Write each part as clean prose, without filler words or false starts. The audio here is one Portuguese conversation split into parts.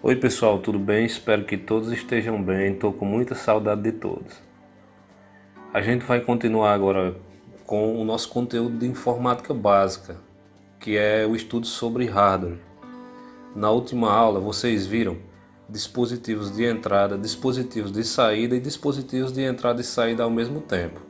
Oi pessoal, tudo bem? Espero que todos estejam bem. Estou com muita saudade de todos. A gente vai continuar agora com o nosso conteúdo de informática básica, que é o estudo sobre hardware. Na última aula vocês viram dispositivos de entrada, dispositivos de saída e dispositivos de entrada e saída ao mesmo tempo.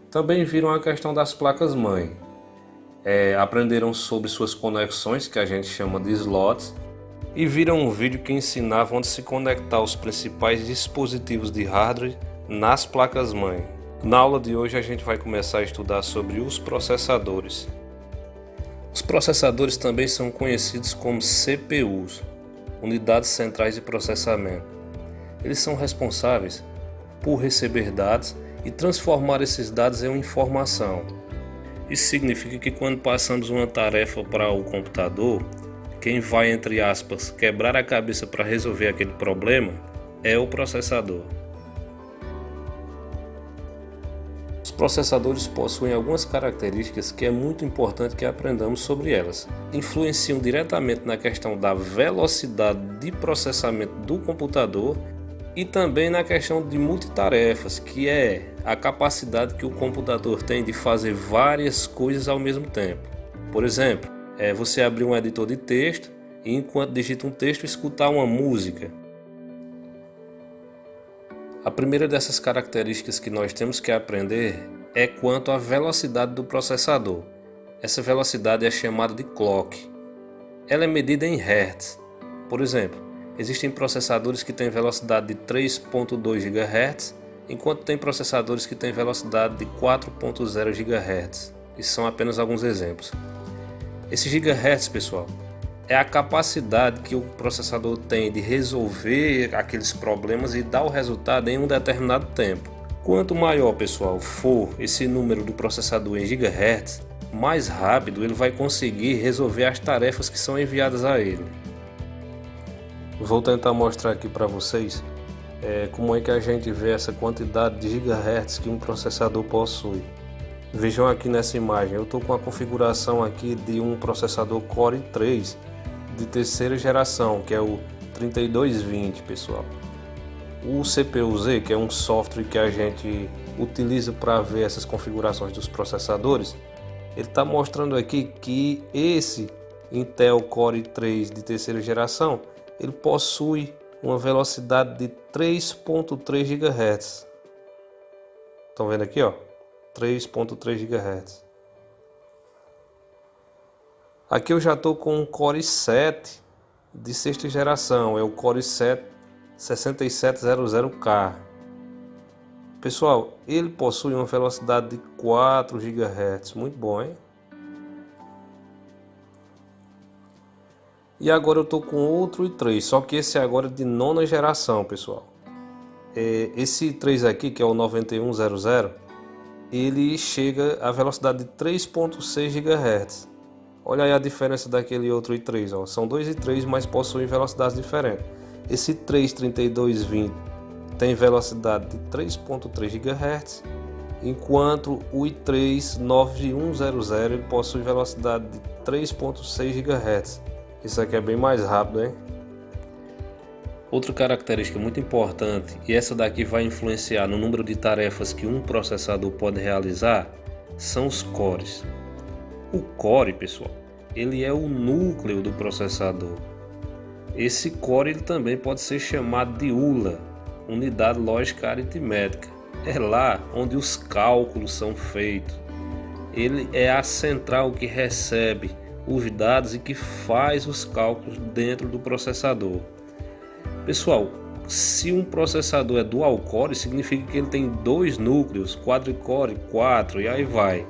Também viram a questão das placas-mãe. Aprenderam sobre suas conexões, que a gente chama de slots, e viram um vídeo que ensinava onde se conectar os principais dispositivos de hardware nas placas-mãe. Na aula de hoje a gente vai começar a estudar sobre os processadores. Os processadores também são conhecidos como CPUs, Unidades Centrais de Processamento. Eles são responsáveis por receber dados e transformar esses dados em uma informação. Isso significa que quando passamos uma tarefa para o computador, quem vai, entre aspas, quebrar a cabeça para resolver aquele problema é o processador. Os processadores possuem algumas características que é muito importante que aprendamos sobre elas. Influenciam diretamente na questão da velocidade de processamento do computador e também na questão de multitarefas, que é a capacidade que o computador tem de fazer várias coisas ao mesmo tempo. Por exemplo, você abrir um editor de texto e enquanto digita um texto escutar uma música. A primeira dessas características que nós temos que aprender é quanto à velocidade do processador. Essa velocidade é chamada de clock. Ela é medida em Hz. Por exemplo, existem processadores que têm velocidade de 3.2 GHz, enquanto tem processadores que têm velocidade de 4.0 GHz. Esses são apenas alguns exemplos. Esse gigahertz, pessoal, é a capacidade que o processador tem de resolver aqueles problemas e dar o resultado em um determinado tempo. Quanto maior, pessoal, for esse número do processador em gigahertz, mais rápido ele vai conseguir resolver as tarefas que são enviadas a ele. Vou tentar mostrar aqui para vocês como é que a gente vê essa quantidade de gigahertz que um processador possui. Vejam aqui nessa imagem, eu estou com a configuração aqui de um processador Core i3 de terceira geração, que é o 3220, pessoal. O CPU-Z, que é um software que a gente utiliza para ver essas configurações dos processadores, ele está mostrando aqui que esse Intel Core i3 de terceira geração, ele possui uma velocidade de 3.3 GHz. Estão vendo aqui, ó? 3.3 GHz. Aqui eu já estou com um Core i7 de sexta geração, é o Core i7 6700K. Pessoal, ele possui uma velocidade de 4 GHz, muito bom, hein? E agora eu estou com outro i3, só que esse agora é de nona geração, pessoal. Esse i3 aqui, que é o 9100, ele chega à velocidade de 3.6 GHz. Olha aí a diferença daquele outro i3, ó. São dois i3, mas possuem velocidades diferentes. Esse i3 3220 tem velocidade de 3.3 GHz, enquanto o i3 9100 ele possui velocidade de 3.6 GHz. Isso aqui é bem mais rápido, hein? Outra característica muito importante, e essa daqui vai influenciar no número de tarefas que um processador pode realizar, são os cores. O core, pessoal, ele é o núcleo do processador. Esse core ele também pode ser chamado de ULA, Unidade Lógica Aritmética. É lá onde os cálculos são feitos. Ele é a central que recebe os dados e que faz os cálculos dentro do processador. Pessoal, se um processador é dual core, significa que ele tem dois núcleos, quadricore, 4 e aí vai.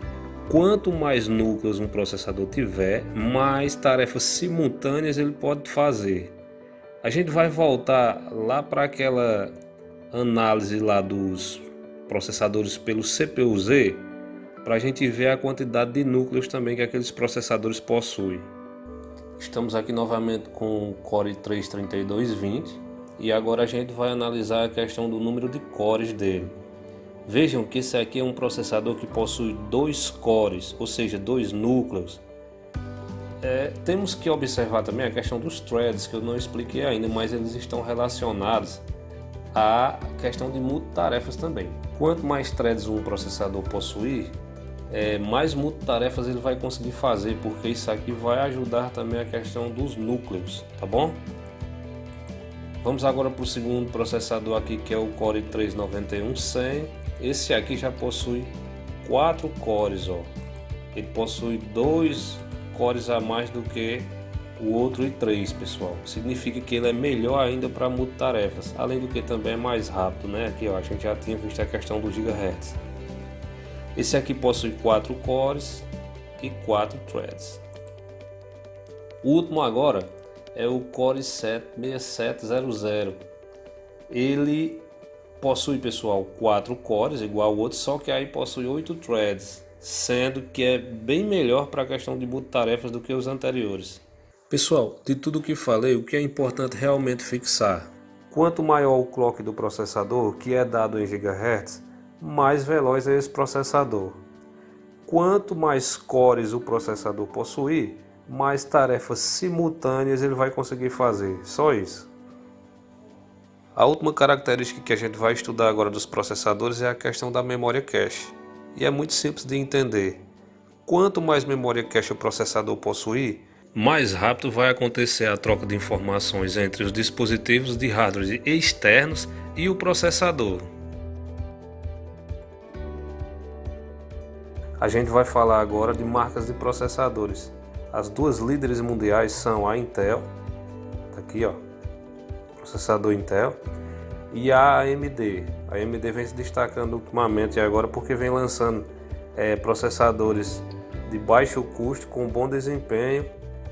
Quanto mais núcleos um processador tiver, mais tarefas simultâneas ele pode fazer. A gente vai voltar lá para aquela análise lá dos processadores pelo CPU-Z, para a gente ver a quantidade de núcleos também que aqueles processadores possuem. Estamos aqui novamente com o Core i3 3220 e agora a gente vai analisar a questão do número de cores dele. Vejam que esse aqui é um processador que possui dois cores, ou seja, dois núcleos. Temos que observar também a questão dos threads, que eu não expliquei ainda, mas eles estão relacionados à questão de multitarefas também. Quanto mais threads um processador possuir, mais multitarefas ele vai conseguir fazer, porque isso aqui vai ajudar também a questão dos núcleos, tá bom? Vamos agora para o segundo processador aqui, que é o Core i3-9100. Esse aqui já possui 4 cores, ó. Ele possui 2 cores a mais do que o outro i3, pessoal. Significa que ele é melhor ainda para multitarefas, além do que também é mais rápido, né? Aqui, ó, a gente já tinha visto a questão do gigahertz. Esse aqui possui 4 cores e 4 threads. O último agora é o Core i7-6700. Ele possui, pessoal, 4 cores igual ao outro, só que aí possui 8 threads, sendo que é bem melhor para a questão de multitarefas do que os anteriores. Pessoal, de tudo que falei, o que é importante realmente fixar: quanto maior o clock do processador, que é dado em GHz, mais veloz é esse processador. Quanto mais cores o processador possuir, mais tarefas simultâneas ele vai conseguir fazer. Só isso. A última característica que a gente vai estudar agora dos processadores é a questão da memória cache. E é muito simples de entender. Quanto mais memória cache o processador possuir, mais rápido vai acontecer a troca de informações entre os dispositivos de hardware externos e o processador. A gente vai falar agora de marcas de processadores. As duas líderes mundiais são a Intel, tá aqui, ó, processador Intel, e a AMD. A AMD vem se destacando ultimamente agora porque vem lançando processadores de baixo custo com bom desempenho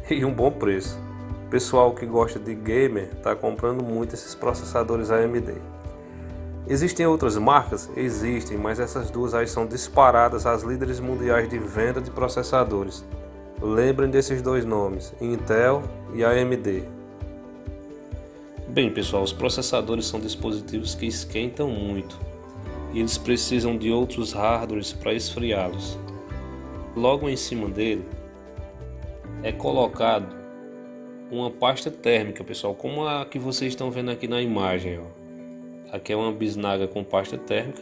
e um bom preço. O pessoal que gosta de gamer está comprando muito esses processadores AMD. Existem outras marcas? Existem, mas essas duas aí são disparadas as líderes mundiais de venda de processadores. Lembrem desses dois nomes, Intel e AMD. Bem, pessoal, os processadores são dispositivos que esquentam muito e eles precisam de outros hardwares para esfriá-los. Logo em cima dele é colocado uma pasta térmica, pessoal, como a que vocês estão vendo aqui na imagem, ó. Aqui é uma bisnaga com pasta térmica.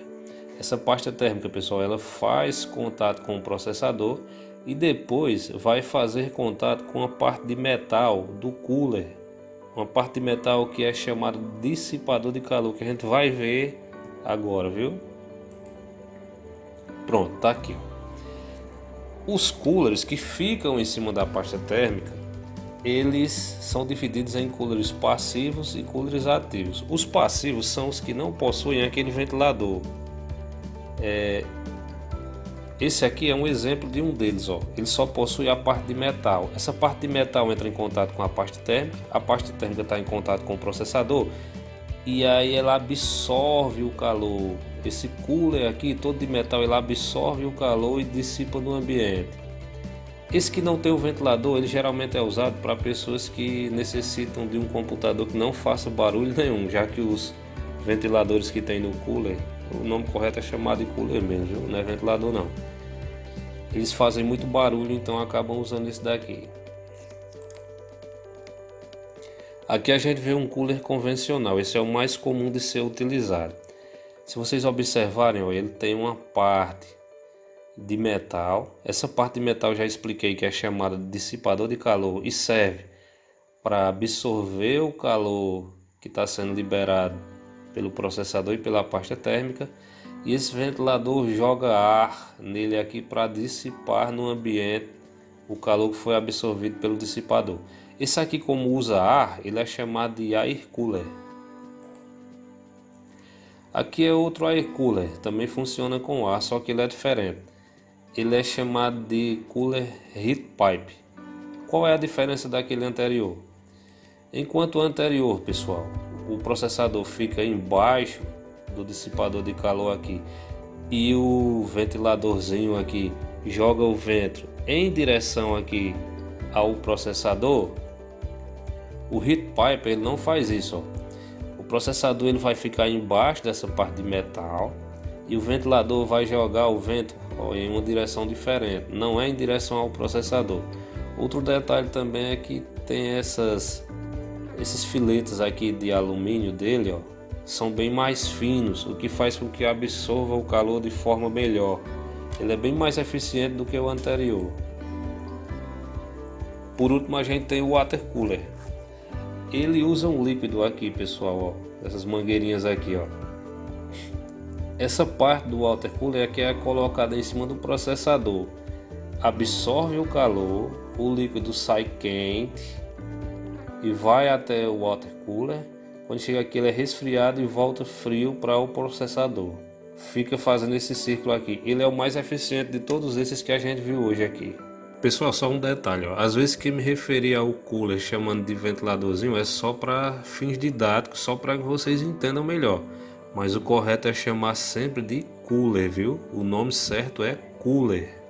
Essa pasta térmica, pessoal, ela faz contato com o processador e depois vai fazer contato com a parte de metal do cooler, uma parte de metal que é chamada dissipador de calor, que a gente vai ver agora, viu? Pronto, tá aqui, ó. Os coolers que ficam em cima da pasta térmica, eles são divididos em coolers passivos e coolers ativos. Os passivos são os que não possuem aquele ventilador. Esse aqui é um exemplo de um deles, ó. Ele só possui a parte de metal. Essa parte de metal entra em contato com a pasta térmica está em contato com o processador e aí ela absorve o calor. Esse cooler aqui, todo de metal, ele absorve o calor e dissipa no ambiente. Esse que não tem o ventilador, ele geralmente é usado para pessoas que necessitam de um computador que não faça barulho nenhum, já que os ventiladores que tem no cooler, o nome correto é chamado de cooler mesmo, viu? Não é ventilador não. Eles fazem muito barulho, então acabam usando esse daqui. Aqui a gente vê um cooler convencional, esse é o mais comum de ser utilizado. Se vocês observarem, ó, ele tem uma parte de metal. Essa parte de metal eu já expliquei que é chamada de dissipador de calor e serve para absorver o calor que está sendo liberado pelo processador e pela pasta térmica. E esse ventilador joga ar nele aqui para dissipar no ambiente o calor que foi absorvido pelo dissipador. Esse aqui, como usa ar, ele é chamado de air cooler. Aqui é outro air cooler, também funciona com ar, só que ele é diferente. Ele é chamado de cooler heat pipe. Qual é a diferença daquele anterior? Enquanto o anterior, pessoal, o processador fica embaixo do dissipador de calor aqui e o ventiladorzinho aqui joga o vento em direção aqui ao processador, o heat pipe ele não faz isso, ó. O processador ele vai ficar embaixo dessa parte de metal e o ventilador vai jogar o vento, ó, em uma direção diferente, não é em direção ao processador. Outro detalhe também é que tem esses filetes aqui de alumínio dele, ó, são bem mais finos, o que faz com que absorva o calor de forma melhor. Ele é bem mais eficiente do que o anterior. Por último, a gente tem o water cooler. Ele usa um líquido aqui, pessoal, ó, essas mangueirinhas aqui, ó. Essa parte do water cooler aqui é colocada em cima do processador. Absorve o calor, o líquido sai quente e vai até o water cooler. Quando chega aqui ele é resfriado e volta frio para o processador. Fica fazendo esse círculo aqui. Ele é o mais eficiente de todos esses que a gente viu hoje aqui. Pessoal, só um detalhe, ó. Às vezes que me referi ao cooler chamando de ventiladorzinho é só para fins didáticos, só para que vocês entendam melhor. Mas o correto é chamar sempre de cooler, viu? O nome certo é cooler.